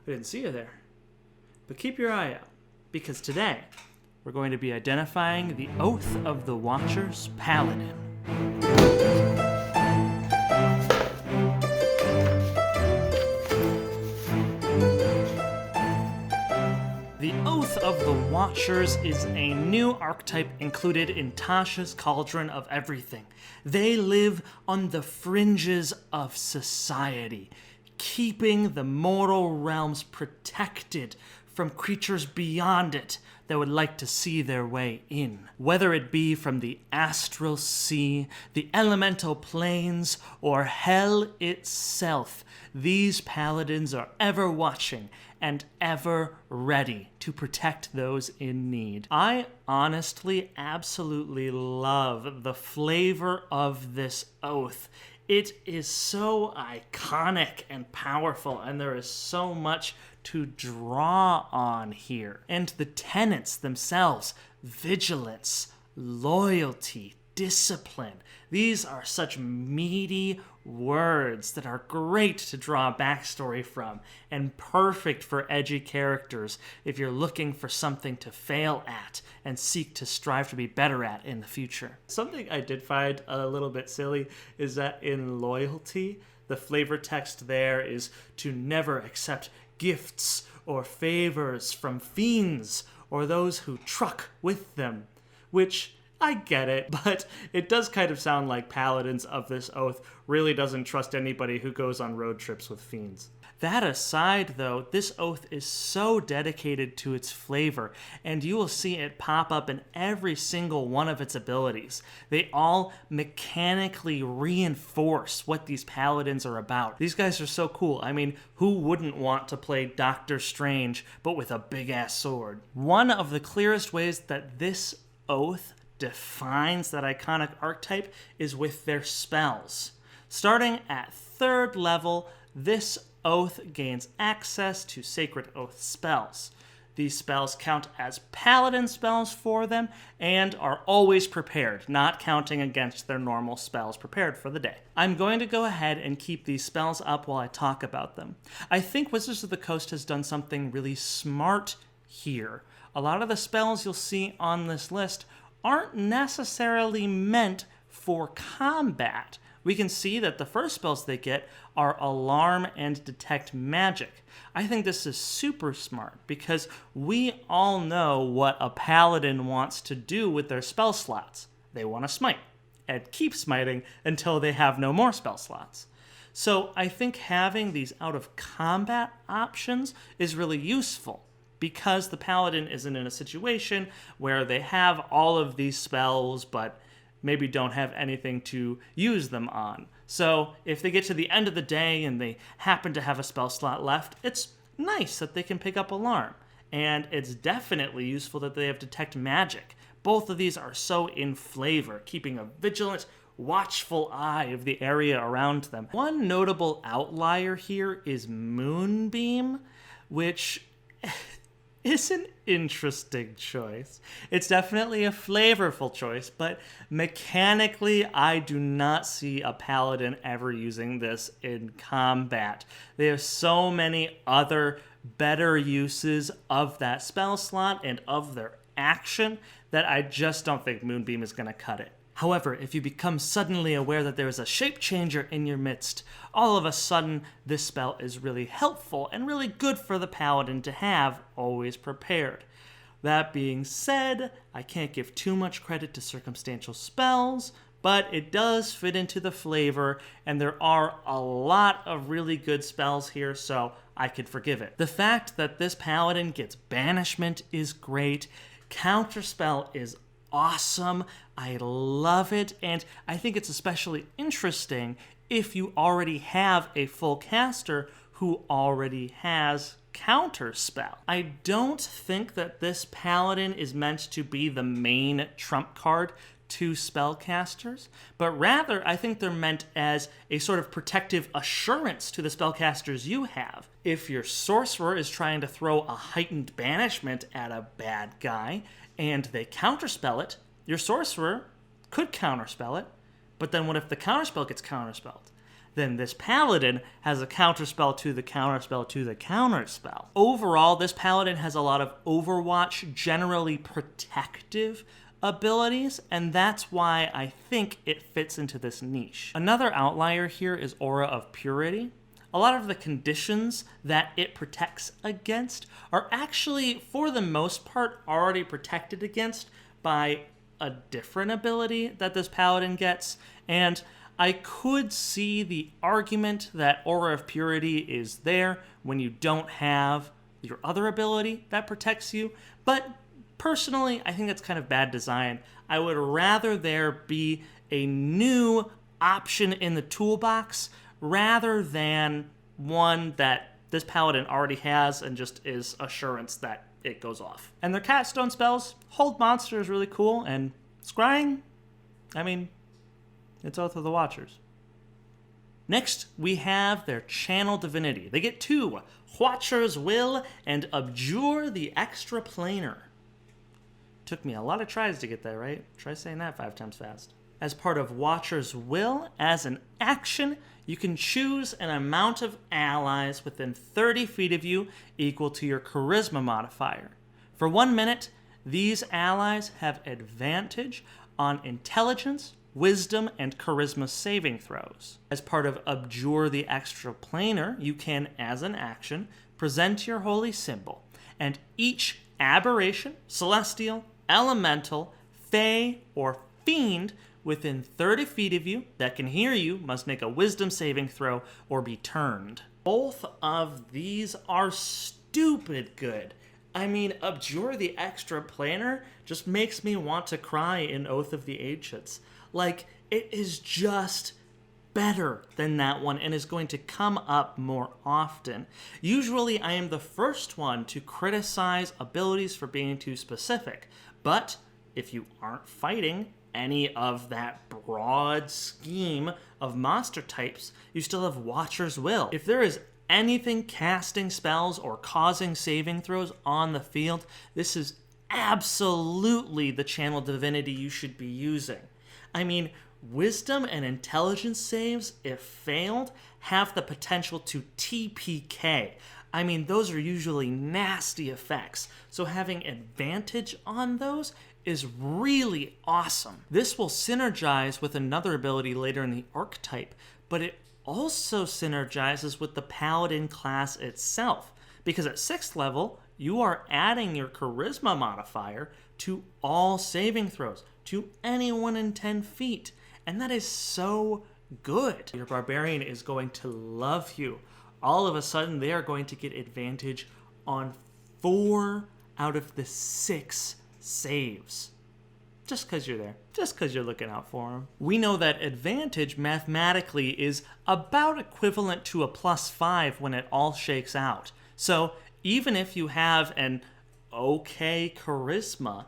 I didn't see you there. But keep your eye out, because today we're going to be identifying the Oath of the Watcher's Paladin. The Oath of the Watchers is a new archetype included in Tasha's Cauldron of Everything. They live on the fringes of society, keeping the mortal realms protected from creatures beyond it that would like to see their way in. Whether it be from the astral sea, the elemental planes, or hell itself, these paladins are ever watching and ever ready to protect those in need. I honestly absolutely love the flavor of this oath. It is so iconic and powerful, and there is so much to draw on here. And the tenets themselves, vigilance, loyalty, discipline, these are such meaty words that are great to draw a backstory from and perfect for edgy characters if you're looking for something to fail at and seek to strive to be better at in the future. Something I did find a little bit silly is that in loyalty, the flavor text there is to never accept gifts or favors from fiends or those who truck with them, which I get it, but it does kind of sound like Paladins of this oath really doesn't trust anybody who goes on road trips with fiends. That aside, though, this oath is so dedicated to its flavor, and you will see it pop up in every single one of its abilities. They all mechanically reinforce what these paladins are about. These guys are so cool. I mean, who wouldn't want to play Doctor Strange, but with a big-ass sword? One of the clearest ways that this oath defines that iconic archetype is with their spells. Starting at 3rd level, this oath gains access to Sacred Oath spells. These spells count as Paladin spells for them and are always prepared, not counting against their normal spells prepared for the day. I'm going to go ahead and keep these spells up while I talk about them. I think Wizards of the Coast has done something really smart here. A lot of the spells you'll see on this list aren't necessarily meant for combat. We can see that the first spells they get are Alarm and Detect Magic. I think this is super smart because we all know what a paladin wants to do with their spell slots. They want to smite and keep smiting until they have no more spell slots. So I think having these out of combat options is really useful, because the paladin isn't in a situation where they have all of these spells but maybe don't have anything to use them on. So if they get to the end of the day and they happen to have a spell slot left, it's nice that they can pick up Alarm. And it's definitely useful that they have Detect Magic. Both of these are so in flavor, keeping a vigilant, watchful eye of the area around them. One notable outlier here is Moonbeam, which is an interesting choice. It's definitely a flavorful choice, but mechanically, I do not see a paladin ever using this in combat. They have so many other better uses of that spell slot and of their action that I just don't think Moonbeam is going to cut it. However, if you become suddenly aware that there is a shape changer in your midst, all of a sudden this spell is really helpful and really good for the paladin to have always prepared. That being said, I can't give too much credit to circumstantial spells, but it does fit into the flavor, and there are a lot of really good spells here, so I could forgive it. The fact that this paladin gets banishment is great. Counterspell is awesome. I love it, and I think it's especially interesting if you already have a full caster who already has Counterspell. I don't think that this paladin is meant to be the main trump card to spellcasters, but rather I think they're meant as a sort of protective assurance to the spellcasters you have. If your sorcerer is trying to throw a heightened banishment at a bad guy and they counterspell it, your sorcerer could counterspell it, but then what if the counterspell gets counterspelled? then this Paladin has a counterspell to the counterspell to the counterspell. Overall, this Paladin has a lot of Overwatch, generally protective abilities, and that's why I think it fits into this niche. Another outlier here is Aura of Purity. A lot of the conditions that it protects against are actually, for the most part, already protected against by a different ability that this Paladin gets, and I could see the argument that Aura of Purity is there when you don't have your other ability that protects you, but personally, I think that's kind of bad design. I would rather there be a new option in the toolbox rather than one that this Paladin already has and just is assurance that it goes off. And their Catstone spells, Hold Monster is really cool, and Scrying, I mean, it's Oath of the Watchers. Next, we have their Channel Divinity. They get 2, Watcher's Will and Abjure the Extraplanar. Took me a lot of tries to get that right. Try saying that 5 times fast. As part of Watcher's Will, as an action, you can choose an amount of allies within 30 feet of you equal to your Charisma modifier. For 1 minute, these allies have advantage on Intelligence, Wisdom, and Charisma saving throws. As part of Abjure the Extraplanar, you can, as an action, present your holy symbol, and each aberration, celestial, elemental, fey, or fiend within 30 feet of you that can hear you must make a Wisdom saving throw or be turned. Both of these are stupid good. I mean, Abjure the Extraplanar just makes me want to cry in Oath of the Ancients. Like, it is just better than that one and is going to come up more often. Usually, I am the first one to criticize abilities for being too specific, but if you aren't fighting any of that broad scheme of monster types, you still have Watcher's Will. If there is anything casting spells or causing saving throws on the field, this is absolutely the Channel Divinity you should be using. I mean, Wisdom and Intelligence saves, if failed, have the potential to TPK. I mean, those are usually nasty effects, so having advantage on those is really awesome. This will synergize with another ability later in the archetype, but it also synergizes with the Paladin class itself, because at 6th level, you are adding your Charisma modifier to all saving throws, to anyone in 10 feet, and that is so good. Your Barbarian is going to love you. All of a sudden, they are going to get advantage on 4 out of the 6 saves. Just because you're there. Just because you're looking out for them. We know that advantage mathematically is about equivalent to a +5 when it all shakes out. So even if you have an okay charisma,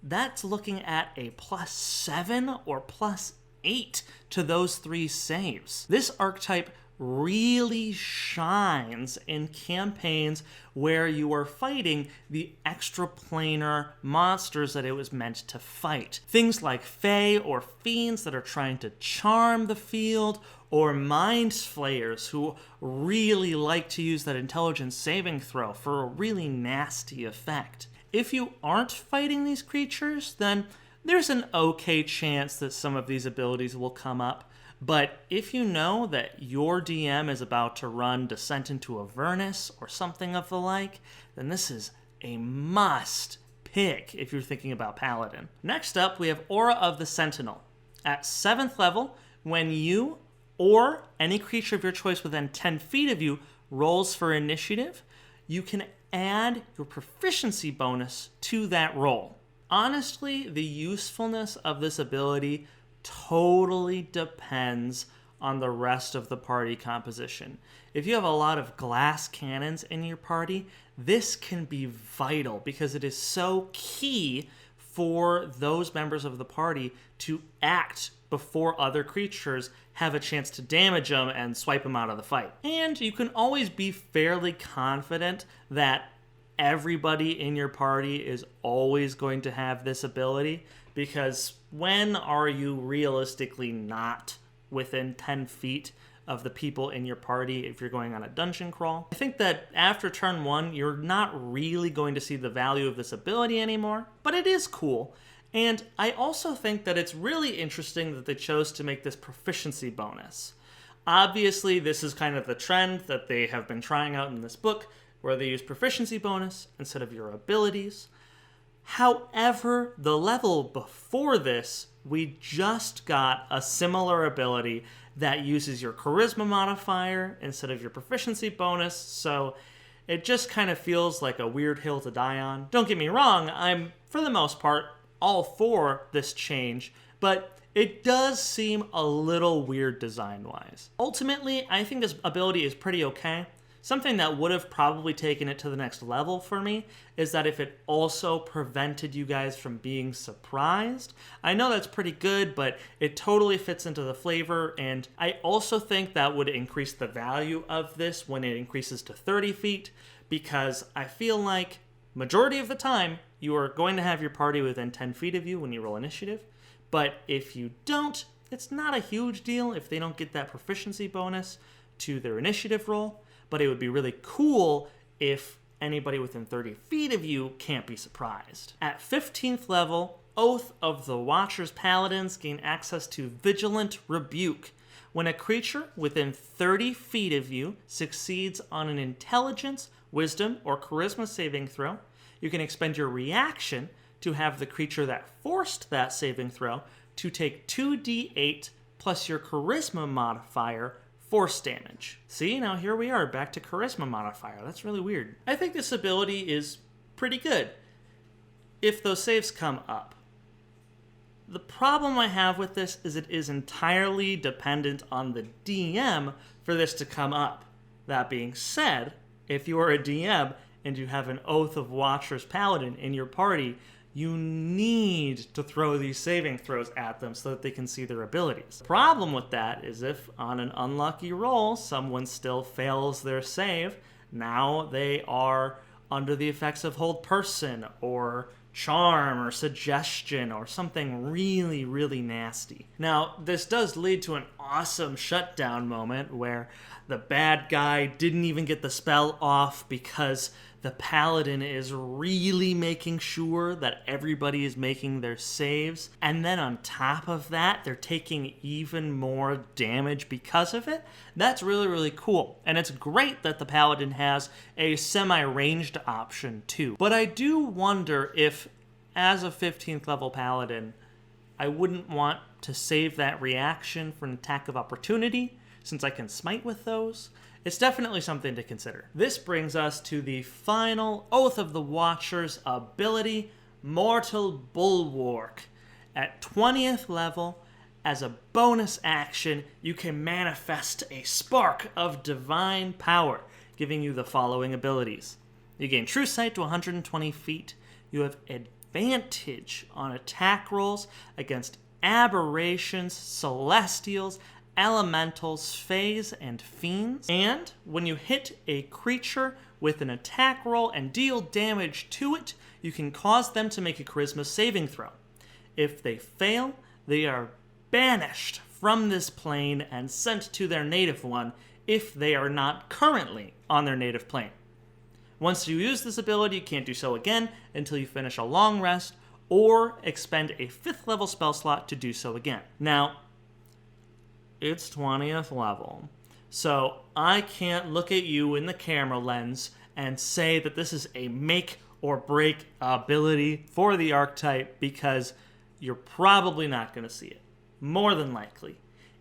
that's looking at a +7 or +8 to those 3 saves. This archetype really shines in campaigns where you are fighting the extraplanar monsters that it was meant to fight. Things like Fae or Fiends that are trying to charm the field, or Mind Flayers who really like to use that intelligence saving throw for a really nasty effect. If you aren't fighting these creatures, then there's an okay chance that some of these abilities will come up. But if you know that your DM is about to run Descent into Avernus or something of the like, then this is a must pick if you're thinking about Paladin. Next up, we have Aura of the Sentinel. At 7th level, when you or any creature of your choice within 10 feet of you rolls for initiative, you can add your proficiency bonus to that roll. Honestly, the usefulness of this ability totally depends on the rest of the party composition. If you have a lot of glass cannons in your party, this can be vital because it is so key for those members of the party to act before other creatures have a chance to damage them and swipe them out of the fight. And you can always be fairly confident that everybody in your party is always going to have this ability, because when are you realistically not within 10 feet of the people in your party if you're going on a dungeon crawl. I think that after turn 1, you're not really going to see the value of this ability anymore, but it is cool. And I also think that it's really interesting that they chose to make this proficiency bonus. Obviously, this is kind of the trend that they have been trying out in this book, where they use proficiency bonus instead of your abilities. However, the level before this, we just got a similar ability that uses your charisma modifier instead of your proficiency bonus, so it just kind of feels like a weird hill to die on. Don't get me wrong, I'm, for the most part, all for this change, but it does seem a little weird design-wise. Ultimately, I think this ability is pretty okay. Something that would have probably taken it to the next level for me is that if it also prevented you guys from being surprised. I know that's pretty good, but it totally fits into the flavor, and I also think that would increase the value of this when it increases to 30 feet, because I feel like majority of the time you are going to have your party within 10 feet of you when you roll initiative, but if you don't, it's not a huge deal if they don't get that proficiency bonus to their initiative roll. But it would be really cool if anybody within 30 feet of you can't be surprised. At 15th level, Oath of the Watcher's Paladins gain access to Vigilant Rebuke. When a creature within 30 feet of you succeeds on an Intelligence, Wisdom, or Charisma saving throw, you can expend your reaction to have the creature that forced that saving throw to take 2d8 plus your Charisma modifier force damage. See, now here we are, back to charisma modifier. That's really weird. I think this ability is pretty good if those saves come up. The problem I have with this is it is entirely dependent on the DM for this to come up. That being said, if you are a DM and you have an Oath of Watcher's Paladin in your party, you need to throw these saving throws at them so that they can see their abilities. The problem with that is if on an unlucky roll, someone still fails their save, now they are under the effects of Hold Person or Charm or Suggestion or something really, really nasty. Now, this does lead to an awesome shutdown moment where the bad guy didn't even get the spell off because the Paladin is really making sure that everybody is making their saves. And then on top of that, they're taking even more damage because of it. That's really, really cool. And it's great that the Paladin has a semi-ranged option too. But I do wonder if, as a 15th level Paladin, I wouldn't want to save that reaction for an attack of opportunity, since I can smite with those. It's definitely something to consider. This brings us to the final Oath of the Watcher's ability, Mortal Bulwark. At 20th level, as a bonus action, you can manifest a spark of divine power, giving you the following abilities. You gain True Sight to 120 feet. You have advantage on attack rolls against aberrations, celestials, elementals, fays, and fiends. And when you hit a creature with an attack roll and deal damage to it, you can cause them to make a charisma saving throw. If they fail, they are banished from this plane and sent to their native one if they are not currently on their native plane. Once you use this ability, you can't do so again until you finish a long rest or expend a 5th level spell slot to do so again. Now, it's 20th level, so I can't look at you in the camera lens and say that this is a make or break ability for the archetype, because you're probably not going to see it, more than likely.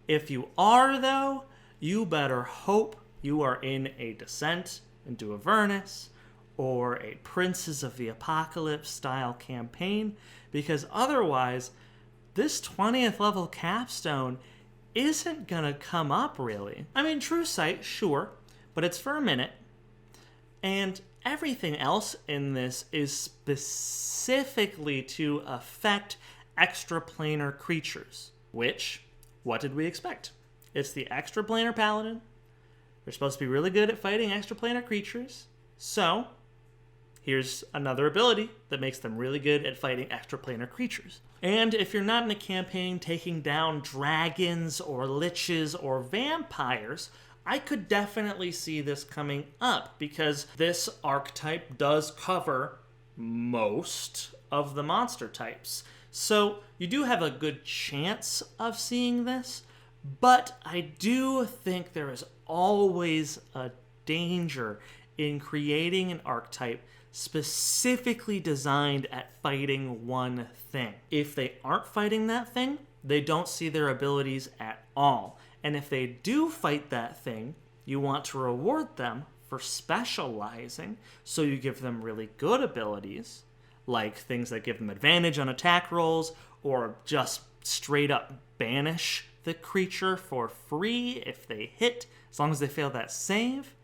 If you are, though, you better hope you are in a Descent into Avernus or a Princes of the Apocalypse style campaign, because otherwise, this 20th level capstone isn't gonna come up, really. I mean, True Sight, sure, but it's for a minute. And everything else in this is specifically to affect extraplanar creatures. Which, what did we expect? It's the extraplanar Paladin. They're supposed to be really good at fighting extraplanar creatures. So, here's another ability that makes them really good at fighting extraplanar creatures. And if you're not in a campaign taking down dragons or liches or vampires, I could definitely see this coming up, because this archetype does cover most of the monster types. So you do have a good chance of seeing this, but I do think there is always a danger in creating an archetype specifically designed at fighting one thing. If they aren't fighting that thing, they don't see their abilities at all. And if they do fight that thing, you want to reward them for specializing, so you give them really good abilities, like things that give them advantage on attack rolls, or just straight up banish the creature for free if they hit, as long as they fail that save.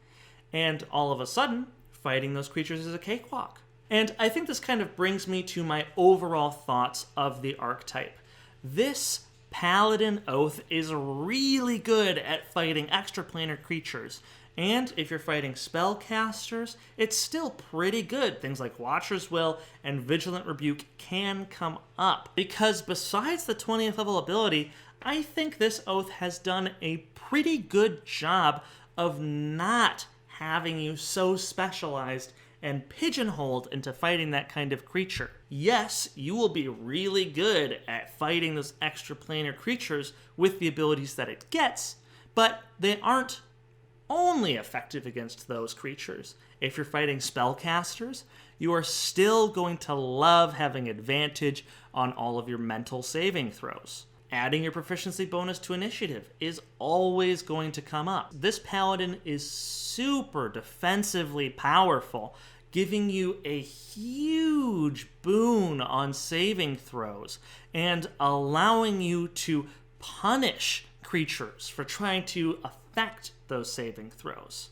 And all of a sudden, fighting those creatures is a cakewalk. And I think this kind of brings me to my overall thoughts of the archetype. This Paladin Oath is really good at fighting extraplanar creatures. And if you're fighting spellcasters, it's still pretty good. Things like Watcher's Will and Vigilant Rebuke can come up. Because besides the 20th level ability, I think this Oath has done a pretty good job of not having you so specialized and pigeonholed into fighting that kind of creature. Yes, you will be really good at fighting those extraplanar creatures with the abilities that it gets, but they aren't only effective against those creatures. If you're fighting spellcasters, you are still going to love having advantage on all of your mental saving throws. Adding your proficiency bonus to initiative is always going to come up. This paladin is super defensively powerful, giving you a huge boon on saving throws and allowing you to punish creatures for trying to affect those saving throws.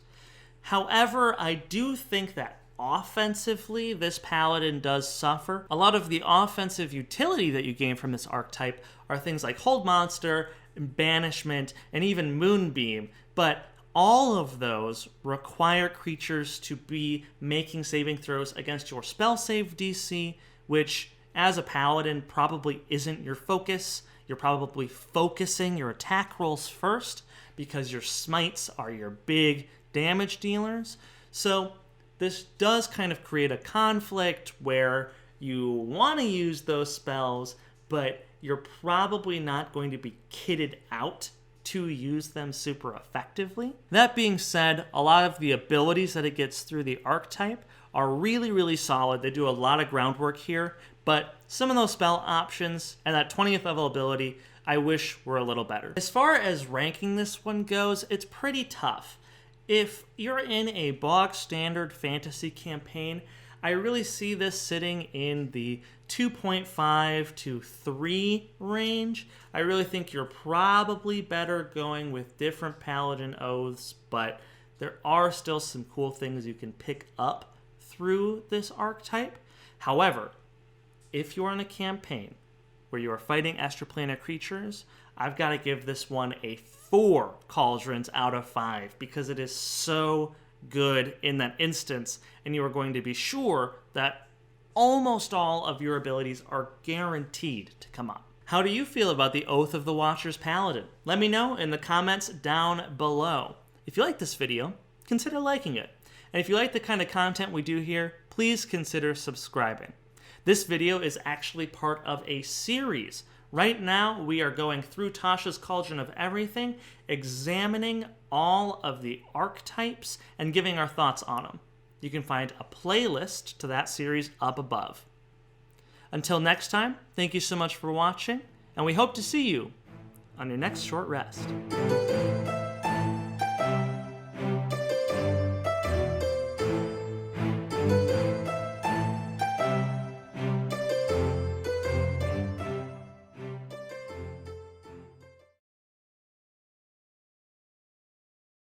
However, I do think that offensively, this paladin does suffer. A lot of the offensive utility that you gain from this archetype are things like Hold Monster, Banishment, and even Moonbeam, but all of those require creatures to be making saving throws against your spell save DC, which, as a paladin, probably isn't your focus. You're probably focusing your attack rolls first, because your smites are your big damage dealers. So this does kind of create a conflict where you want to use those spells, but you're probably not going to be kitted out to use them super effectively. That being said, a lot of the abilities that it gets through the archetype are really, really solid. They do a lot of groundwork here, but some of those spell options and that 20th level ability I wish were a little better. As far as ranking this one goes, it's pretty tough. If you're in a bog standard fantasy campaign, I really see this sitting in the 2.5 to 3 range. I really think you're probably better going with different Paladin Oaths, but there are still some cool things you can pick up through this archetype. However, if you're in a campaign where you are fighting extraplanar creatures, I've got to give this one a 4 Cauldrons out of 5 because it is so good in that instance, and you are going to be sure that almost all of your abilities are guaranteed to come up. How do you feel about the Oath of the Watcher's Paladin? Let me know in the comments down below. If you like this video, consider liking it. And if you like the kind of content we do here, please consider subscribing. This video is actually part of a series. Right now, we are going through Tasha's Cauldron of Everything, examining all of the archetypes and giving our thoughts on them. You can find a playlist to that series up above. Until next time, thank you so much for watching, and we hope to see you on your next short rest.